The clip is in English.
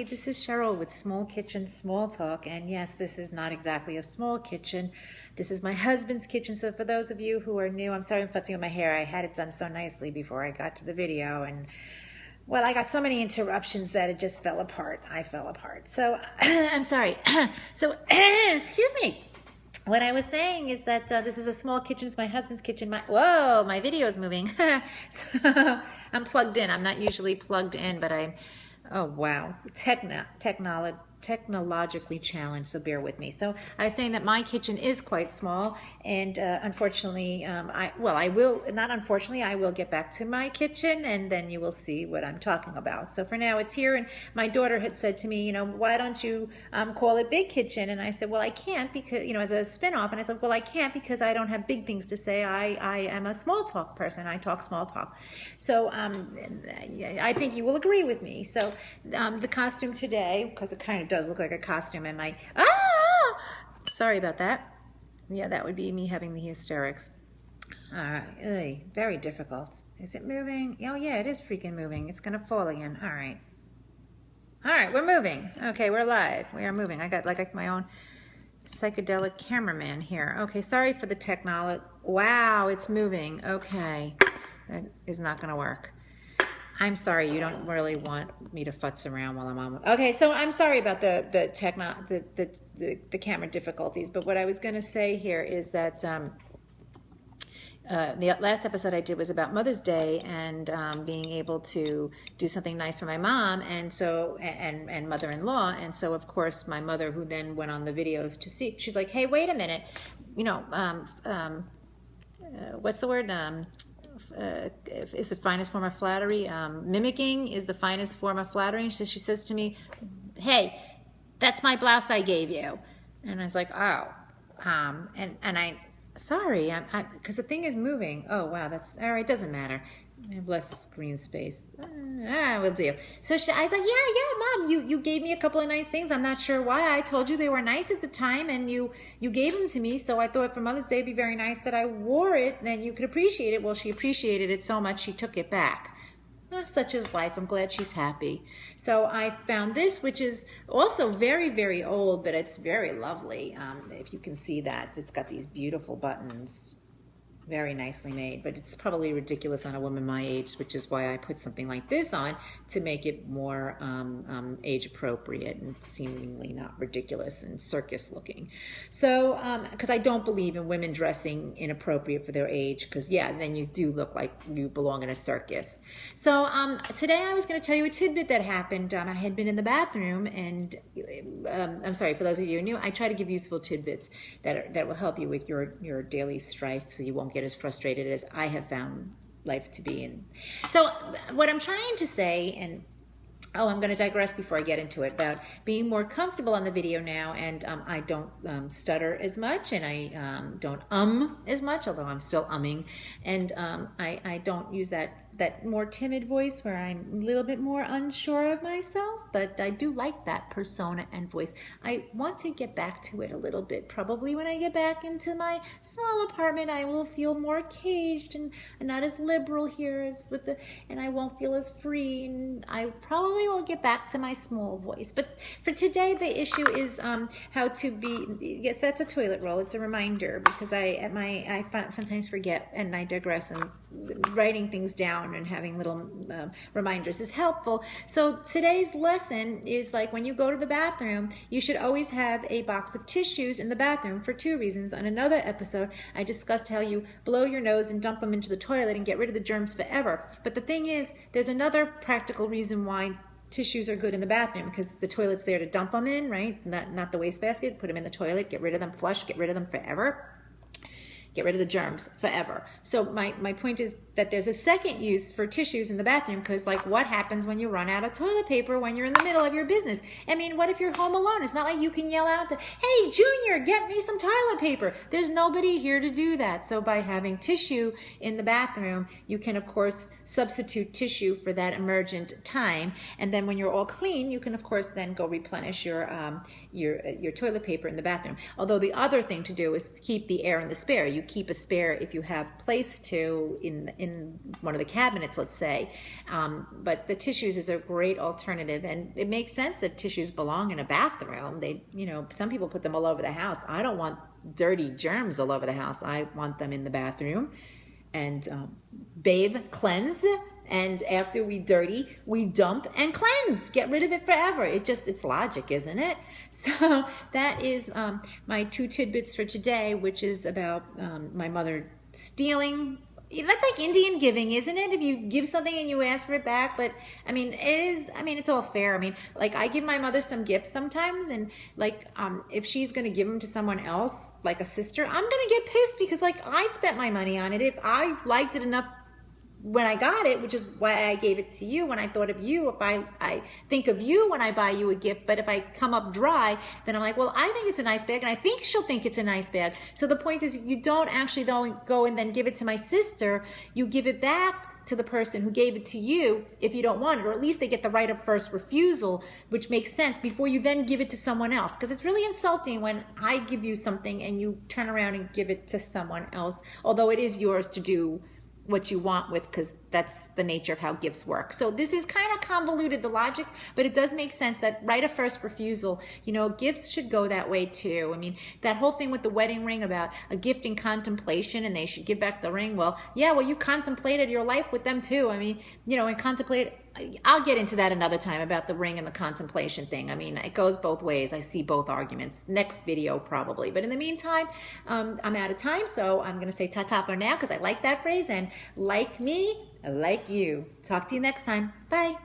Hi, this is Cheryl with Small Kitchen Small Talk, and yes, this is not exactly a small kitchen. This is my husband's kitchen, so for those of you who are new, I'm sorry I'm futzing with my hair. I had it done so nicely before I got to the video, and well, I got so many interruptions that it just fell apart. I fell apart. So, I'm sorry. So, excuse me. What I was saying is that this is a small kitchen. It's my husband's kitchen. Whoa, my video is moving. So, I'm plugged in. I'm not usually plugged in, but I'm, oh wow, technologically challenged, so bear with me. So I was saying that my kitchen is quite small, and unfortunately, I will get back to my kitchen, and then you will see what I'm talking about. So for now, it's here, and my daughter had said to me, why don't you call it Big Kitchen? And I said, well, I can't because, as a spin-off, and I said, well, I can't because I don't have big things to say. I am a small talk person. I talk small talk. So I think you will agree with me. So the costume today, because it kind of does look like a costume, and sorry about that. Yeah, that would be me having the hysterics. Very difficult. Is it moving? Oh yeah, it is freaking moving. It's gonna fall again. All right, we're moving. Okay, we're live. We are moving. I got like my own psychedelic cameraman here. Okay, sorry for the technology. Wow, it's moving. Okay, that is not gonna work. I'm sorry, you don't really want me to futz around while I'm on. Okay, so I'm sorry about the camera difficulties, but what I was going to say here is that the last episode I did was about Mother's Day and being able to do something nice for my mom, and so and mother-in-law, and so of course my mother, who then went on the videos to see, she's like, hey, wait a minute, what's the word? Is the finest form of flattery. Mimicking is the finest form of flattery. So she says to me, hey, that's my blouse I gave you. And I was like, oh, sorry, because the thing is moving. Oh, wow, that's, all right, doesn't matter. I have less screen space. We'll deal. So I was like, yeah, Mom, you gave me a couple of nice things. I'm not sure why. I told you they were nice at the time, and you gave them to me. So I thought for Mother's Day it'd be very nice that I wore it, and you could appreciate it. Well, she appreciated it so much she took it back. Such is life. I'm glad she's happy. So I found this, which is also very, very old, but it's very lovely. If you can see that, it's got these beautiful buttons. Very nicely made, but it's probably ridiculous on a woman my age, which is why I put something like this on to make it more age appropriate and seemingly not ridiculous and circus looking. So, because I don't believe in women dressing inappropriate for their age, because yeah, then you do look like you belong in a circus. So today I was going to tell you a tidbit that happened. I had been in the bathroom, and I'm sorry, for those of you who are new, I try to give useful tidbits that will help you with your daily strife, so you won't get as frustrated as I have found life to be. And so what I'm trying to say, and I'm going to digress before I get into it, about being more comfortable on the video now, and I don't stutter as much, and I don't as much, although I'm still umming, and I don't use that more timid voice where I'm a little bit more unsure of myself, but I do like that persona and voice. I want to get back to it a little bit. Probably when I get back into my small apartment, I will feel more caged and not as liberal here and I won't feel as free, and I probably will get back to my small voice. But for today, the issue is how to be, yes, that's a toilet roll. It's a reminder, because I sometimes forget, and I digress, and writing things down and having little reminders is helpful. So today's lesson is, like, when you go to the bathroom, you should always have a box of tissues in the bathroom for two reasons. On another episode, I discussed how you blow your nose and dump them into the toilet and get rid of the germs forever. But the thing is, there's another practical reason why tissues are good in the bathroom, because the toilet's there to dump them in, right? Not the wastebasket. Put them in the toilet, get rid of them, flush, get rid of them forever. Get rid of the germs forever. So my point is that there's a second use for tissues in the bathroom, because, like, what happens when you run out of toilet paper when you're in the middle of your business? I mean, what if you're home alone? It's not like you can yell out to, hey, Junior, get me some toilet paper. There's nobody here to do that. So by having tissue in the bathroom, you can, of course, substitute tissue for that emergent time. And then when you're all clean, you can, of course, then go replenish your toilet paper in the bathroom. Although the other thing to do is keep the air in the spare. You keep a spare if you have place to in one of the cabinets, let's say. But the tissues is a great alternative, and it makes sense that tissues belong in a bathroom. They, you know, some people put them all over the house. I don't want dirty germs all over the house. I want them in the bathroom. And bathe, cleanse, and after we dirty, we dump and cleanse. Get rid of it forever. It's logic, isn't it? So that is my 2 tidbits for today, which is about my mother stealing. That's like Indian giving, isn't it? If you give something and you ask for it back. But I mean, it's all fair. I mean, like, I give my mother some gifts sometimes, and like, if she's going to give them to someone else, like a sister, I'm going to get pissed because, like, I spent my money on it. If I liked it enough when I got it, which is why I gave it to you, when I thought of you, if I think of you when I buy you a gift, but if I come up dry, then I'm like, well, I think it's a nice bag, and I think she'll think it's a nice bag. So the point is, you don't actually go and then give it to my sister. You give it back to the person who gave it to you if you don't want it, or at least they get the right of first refusal, which makes sense, before you then give it to someone else. Because it's really insulting when I give you something and you turn around and give it to someone else, although it is yours to do what you want with, because that's the nature of how gifts work. So this is kind of convoluted, the logic, but it does make sense that right of first refusal, you know, gifts should go that way too. I mean, that whole thing with the wedding ring about a gift in contemplation and they should give back the ring. Well, yeah, well, you contemplated your life with them too. I mean, you know, and contemplate, I'll get into that another time about the ring and the contemplation thing. I mean, it goes both ways. I see both arguments. Next video probably. But in the meantime, I'm out of time, so I'm going to say ta-ta for now because I like that phrase. And like me, I like you. Talk to you next time. Bye.